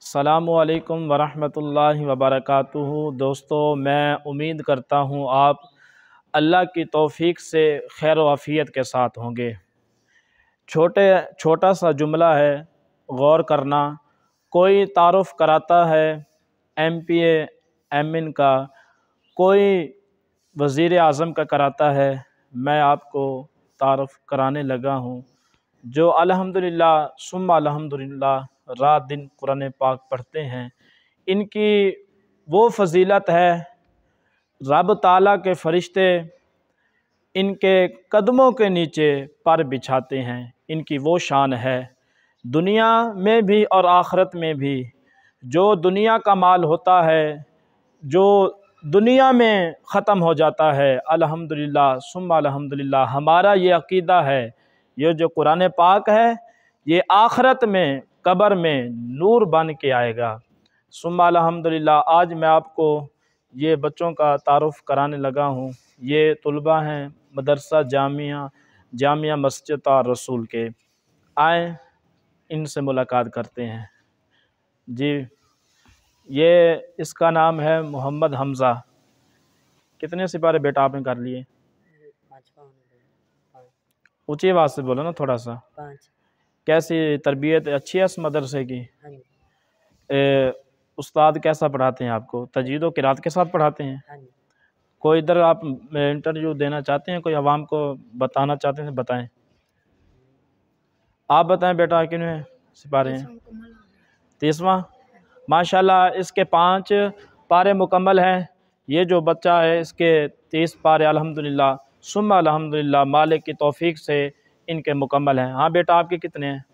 अस्सलामुअलैकुम वरहमतुल्लाहि वबरकातुहू। दोस्तों, मैं उम्मीद करता हूँ आप अल्लाह की तौफ़ीक से खैर व आफ़ियत के साथ होंगे। छोटा सा जुमला है, गौर करना। कोई तारुफ़ कराता है MPA एमिन का, कोई वज़ीर आज़म का कराता है। मैं आपको तारुफ़ कराने लगा हूँ जो अल्हम्दुलिल्लाह सुम्मा अल्हम्दुलिल्लाह रात दिन कुरान पाक पढ़ते हैं। इनकी वो फ़ज़ीलत है, रब ताला के फ़रिश्ते इनके कदमों के नीचे पर बिछाते हैं। इनकी वो शान है दुनिया में भी और आखिरत में भी। जो दुनिया का माल होता है, जो दुनिया में ख़त्म हो जाता है, अल्हम्दुलिल्लाह सुम्मा अल्हम्दुलिल्लाह हमारा ये अक़ीदा है, ये जो कुरान पाक है ये आखिरत में कब्र में नूर बन के आएगा। सुम्मा अल्हम्दुलिल्लाह आज मैं आपको ये बच्चों का तारुफ़ कराने लगा हूँ। ये तुलबा हैं मदरसा जामिया मस्जिद और रसूल के। आए इनसे मुलाकात करते हैं। जी, ये इसका नाम है मोहम्मद हमज़ा। कितने सिपारे बेटा आपने कर लिए? 5। ऊँची आवाज़ से बोलो ना थोड़ा सा। 5। कैसी तरबियत अच्छी है इस मदरसे की? हाँ जी। उस्ताद कैसा पढ़ाते हैं आपको? तजवीद व क़िराअत के साथ पढ़ाते हैं? हाँ जी। कोई इधर आप इंटरव्यू देना चाहते हैं, कोई आवाम को बताना चाहते हैं, बताएं। आप बताएं बेटा कितने सिपारे हैं? 30वां। माशाल्लाह इसके 5 पारे मुकम्मल हैं। ये जो बच्चा है इसके 30 पारे अल्हम्दुलिल्लाह सुम्मा अल्हम्दुलिल्लाह मालिक की तौफ़ीक से इनके मुकम्मल हैं। हाँ बेटा आपके कितने हैं?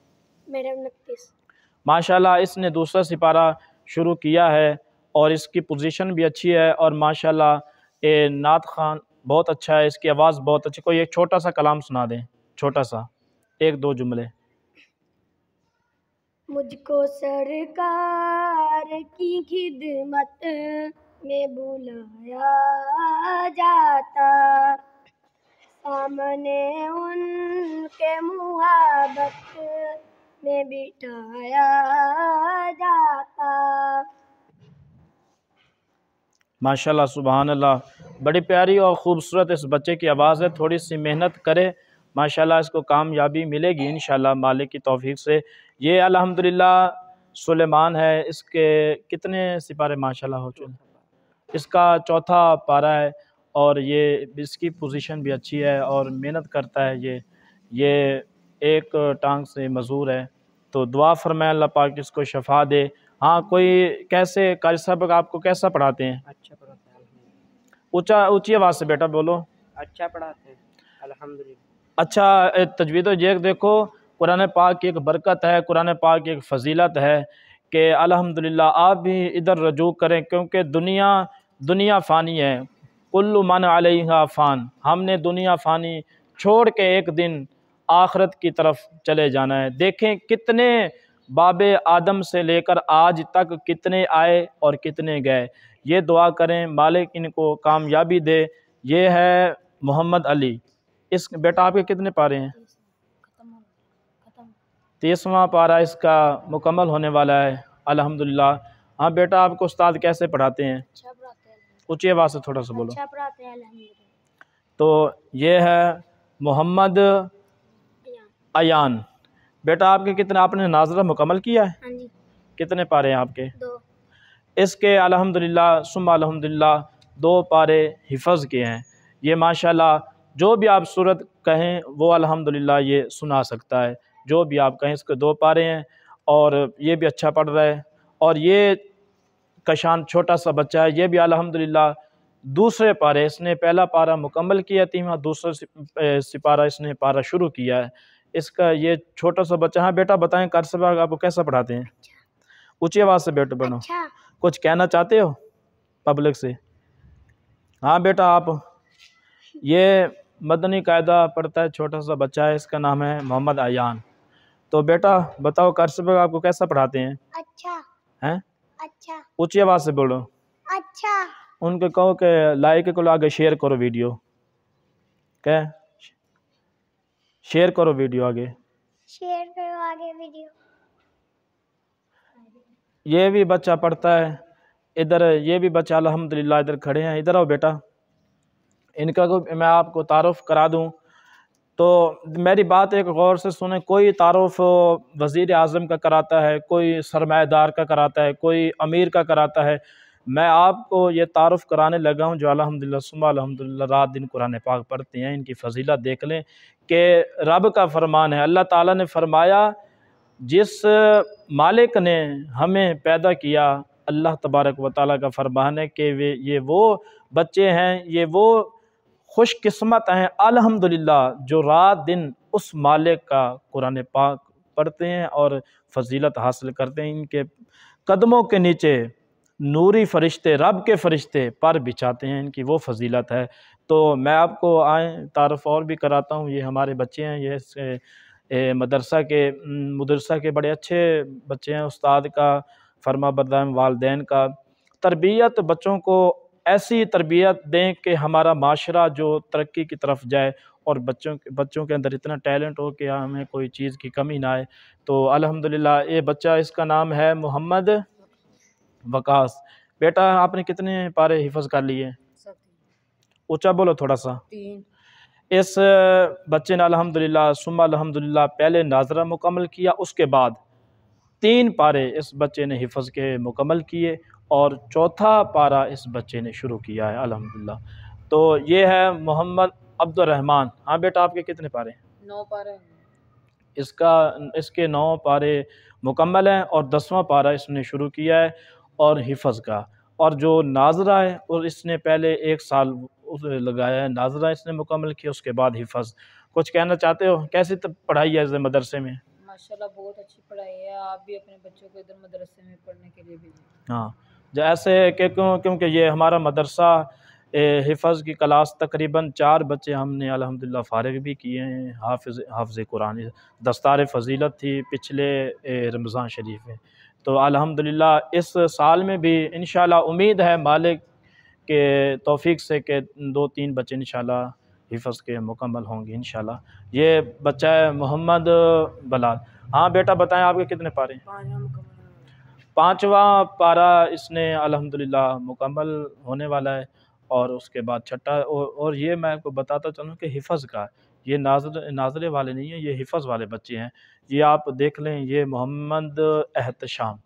मेरे 29। माशाल्लाह इसने दूसरा सिपारा शुरू किया है और इसकी पोजीशन भी अच्छी है और माशाल्लाह ये नात ख़ान बहुत अच्छा है, इसकी आवाज़ बहुत अच्छी। कोई एक छोटा सा कलाम सुना दें, छोटा सा 1-2 जुमले। मुझको सरकार की खिदमत में बुलाया जाता, सामने उनके मुहब्बत में बिठाया जाता। माशाल्लाह सुबहान अल्लाह, बड़ी प्यारी और ख़ूबसूरत इस बच्चे की आवाज़ है। थोड़ी सी मेहनत करे माशाल्लाह इसको कामयाबी मिलेगी इंशाल्लाह मालिक की तौफ़ीक से। ये अल्हम्दुलिल्लाह सुलेमान है, इसके कितने सिपारे माशाल्लाह हो चुके? इसका चौथा पारा है और ये इसकी पोजीशन भी अच्छी है और मेहनत करता है। ये एक टांग से मज़ूर है, तो दुआ फरमाए अल्लाह पाक इसको शफ़ा दे। हाँ, कोई कैसे कारी साहब आपको कैसा पढ़ाते हैं? अच्छा पढ़ाते हैं, ऊँची आवाज़ से बेटा बोलो। अच्छा पढ़ाते हैं अल्हम्दुलिल्लाह। अच्छा तजवीद ये देखो, कुरान पाक की एक बरकत है, कुरान पाक की एक फ़जीलत है कि अल्हम्दुलिल्लाह आप भी इधर रजू करें, क्योंकि दुनिया फ़ानी है। कुल्लु मन अलैहा फ़ान। हमने दुनिया फ़ानी छोड़ के एक दिन आखिरत की तरफ चले जाना है। देखें कितने बाबे आदम से लेकर आज तक कितने आए और कितने गए। ये दुआ करें मालिक इनको कामयाबी दे। ये है मोहम्मद अली। इस बेटा आपके कितने पारे हैं? 30वां पारा इसका मुकम्मल होने वाला है अल्हम्दुलिल्लाह। हाँ बेटा आपको उस्ताद कैसे पढ़ाते हैं? अच्छा पढ़ाते हैं, ऊँची आवाज़ से थोड़ा सा बोलो। अच्छा पढ़ाते हैं अल्हम्दुलिल्लाह। तो ये है मोहम्मद अयान। बेटा आपके कितने, आपने नाज़रा मुकम्मल किया है? हाँ जी। कितने पारे हैं आपके? 2। इसके अल्हम्दुलिल्लाह सुम्मा अल्हम्दुलिल्लाह 2 पारे हिफ़्ज़ के हैं। ये माशाल्लाह जो भी आप सूरत कहें वो अल्हम्दुलिल्लाह ये सुना सकता है, जो भी आप कहें। इसके 2 पारे हैं और ये भी अच्छा पढ़ रहा है। और ये कशान छोटा सा बच्चा है, ये भी अल्हम्दुलिल्लाह दूसरे पारे, इसने पहला पारा मुकम्मल किया 3वां, दूसरा सिपारा इसने पारा शुरू किया है। इसका ये छोटा सा बच्चा। हाँ बेटा बताएं कार साहब आपको कैसा पढ़ाते हैं? ऊँची आवाज़ से बेटा बनो। अच्छा। कुछ कहना चाहते हो पब्लिक से? हाँ बेटा आप, ये मदनी कायदा पढ़ता है, छोटा सा बच्चा है, इसका नाम है मोहम्मद अयान। तो बेटा बताओ कार साहब आपको कैसा पढ़ाते हैं? अच्छा। हैं? अच्छा। ऊँची आवाज़ से बोलो। अच्छा। उनको कहो कि लाइक को आगे शेयर करो वीडियो। क्या शेयर करो वीडियो आगे? शेयर करो आगे वीडियो। ये भी बच्चा पढ़ता है इधर, ये भी बच्चा अल्हम्दुलिल्लाह इधर खड़े हैं। इधर आओ बेटा, इनका को मैं आपको तारुफ करा दूं। तो मेरी बात एक गौर से सुने, कोई तारुफ वज़ीर आज़म का कराता है, कोई सरमाएदार का कराता है, कोई अमीर का कराता है। मैं आपको ये तारुफ कराने लगा हूँ जो अल्हम्दुलिल्लाह सुम्मा अल्हम्दुलिल्लाह रात दिन कुरान पाक पढ़ते हैं। इनकी फ़जीलत देख लें कि रब का फरमान है, अल्लाह ताला ने फरमाया जिस मालिक ने हमें पैदा किया, अल्लाह तबारक व तआला का फरमान है कि ये वो बच्चे हैं, ये वो खुशकिस्मत हैं अल्हम्दुलिल्लाह जो रात दिन उस मालिक का कुरान पाक पढ़ते हैं और फजीलत हासिल करते हैं। इनके कदमों के नीचे नूरी फ़रिश्ते, रब के फ़रिश्ते पर बिछाते हैं, इनकी वो फजीलत है। तो मैं आपको आए तारुफ और भी कराता हूँ। ये हमारे बच्चे हैं, ये मदरसा के मुदरसा के बड़े अच्छे बच्चे हैं। उस्ताद का फरमाबरदार, वालिदैन का तरबियत, बच्चों को ऐसी तरबियत दें कि हमारा माशरा जो तरक्की की तरफ जाए और बच्चों के अंदर इतना टैलेंट हो कि हमें कोई चीज़ की कमी ना आए। तो अल्हम्दुलिल्लाह ये बच्चा, इसका नाम है मोहम्मद वकास। बेटा आपने कितने पारे हिफ़्ज़ कर लिए? ऊँचा बोलो थोड़ा सा। 3। इस बच्चे ने अल्हम्दुलिल्लाह सुम्मा अल्हम्दुलिल्लाह पहले नाज़रा मुकम्मल किया, उसके बाद 3 पारे इस बच्चे ने हिफ़्ज़ के मुकम्मल किए और चौथा पारा इस बच्चे ने शुरू किया है अल्हम्दुलिल्लाह। तो ये है मोहम्मद अब्दुर्रहमान। हाँ बेटा आपके कितने पारे? 9 पारे। इसके 9 पारे मुकम्मल हैं और 10वां पारा इसने शुरू किया है और हिफ़्ज़ का। और जो नाज़रा है और इसने पहले 1 साल लगाया है, नाज़रा इसने मुकम्मल किया, उसके बाद हिफ़्ज़। कुछ कहना चाहते हो? कैसी पढ़ाई है इस मदरसे में? माशाल्लाह बहुत अच्छी पढ़ाई है। आप भी अपने बच्चों को इधर मदरसे में पढ़ने के लिए भेजें। हाँ, जैसे कि क्योंकि ये हमारा मदरसा हिफ़्ज़ की क्लास तकरीबन 4 बच्चे हमने अल्हम्दुलिल्लाह फ़ारिग भी किए हैं। हाफ़िज़ कुरान दस्तार फ़जीलत थी पिछले रमज़ान शरीफ में। तो अल्हम्दुलिल्लाह इस साल में भी इंशाअल्लाह उम्मीद है मालिक के तौफ़ीक से कि 2-3 बच्चे इंशाअल्लाह हिफ़्ज़ के मुकम्मल होंगे इंशाअल्लाह। ये बच्चा है मोहम्मद बलाल। हाँ बेटा बताएँ आपके कितने पारे? 5वां पारा इसने अल्हम्दुलिल्लाह मुकम्मल होने वाला है और उसके बाद छठा। और ये मैं आपको बताता चलूँ कि हिफ़्ज़ का, ये नाज़रे वाले नहीं हैं, ये हिफ़्ज़ वाले बच्चे हैं। ये आप देख लें, ये मोहम्मद एहतशाम।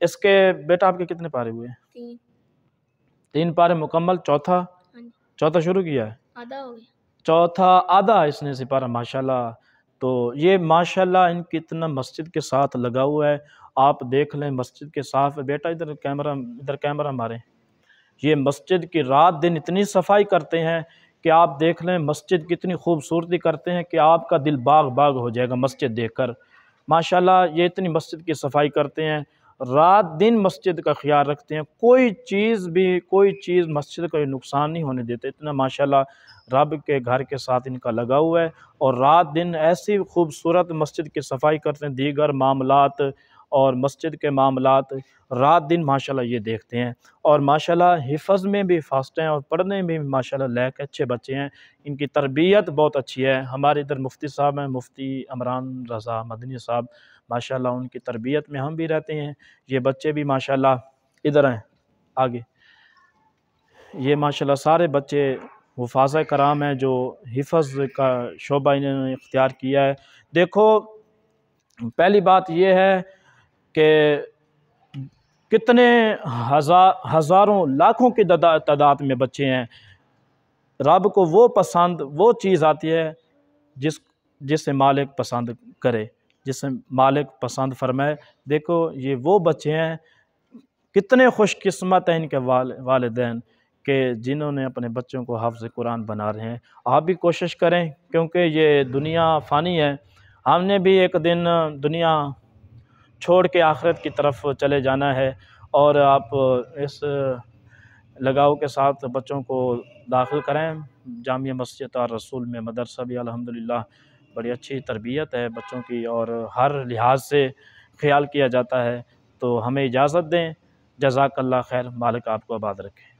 इसके बेटा आपके कितने पारे हुए? 3। 3 पारे मुकम्मल। चौथा? चौथा शुरू किया है, आधा हो गया। चौथा आधा इसने सिपारा माशाल्लाह। तो ये माशाल्लाह इनकी इतना मस्जिद के साथ लगा हुआ है, आप देख लें मस्जिद के साथ। बेटा इधर कैमरा मारें। ये मस्जिद की रात दिन इतनी सफाई करते हैं कि आप देख लें मस्जिद कितनी खूबसूरती करते हैं कि आपका दिल बाग बाग हो जाएगा मस्जिद देखकर। माशाल्लाह ये इतनी मस्जिद की सफाई करते हैं, रात दिन मस्जिद का ख्याल रखते हैं, कोई चीज़ मस्जिद का नुकसान नहीं होने देते। इतना माशाल्लाह रब के घर के साथ इनका लगा हुआ है और रात दिन ऐसी खूबसूरत मस्जिद की सफाई करते हैं, दीगर मामलात और मस्जिद के मामलात रात दिन माशाल्लाह ये देखते हैं। और माशाल्लाह हिफ़्ज़ में भी फ़ास्ट हैं और पढ़ने में भी माशाल्लाह लायक अच्छे बच्चे हैं। इनकी तरबियत बहुत अच्छी है। हमारे इधर मुफ्ती साहब हैं, मुफ्ती अमरान रज़ा मदनी साहब, माशाल्लाह उनकी तरबियत में हम भी रहते हैं। ये बच्चे भी माशाल्लाह इधर हैं आगे, ये माशाल्लाह सारे बच्चे हुफ़ाज़ कराम हैं जो हिफ़्ज़ का शोबा इन्होंने इख्तियार किया है। देखो पहली बात ये है कि कितने हज़ारों लाखों की तादाद में बच्चे हैं। रब को वो चीज़ आती है जिसे मालिक पसंद करे, जिसे मालिक पसंद फरमाए। देखो ये वो बच्चे हैं, कितने खुशकिस्मत हैं इनके वालिदैन के जिन्होंने अपने बच्चों को हाफ़िज़ कुरान बना रहे हैं। आप भी कोशिश करें क्योंकि ये दुनिया फ़ानी है, हमने भी एक दिन दुनिया छोड़ के आखिरत की तरफ चले जाना है। और आप इस लगाव के साथ बच्चों को दाखिल करें जामिया मस्जिद और रसूल में। मदरसा भी अल्हम्दुलिल्लाह बड़ी अच्छी तरबियत है बच्चों की और हर लिहाज से ख्याल किया जाता है। तो हमें इजाज़त दें। जज़ाकल्लाह खैर, मालिक आपको आबाद रखे।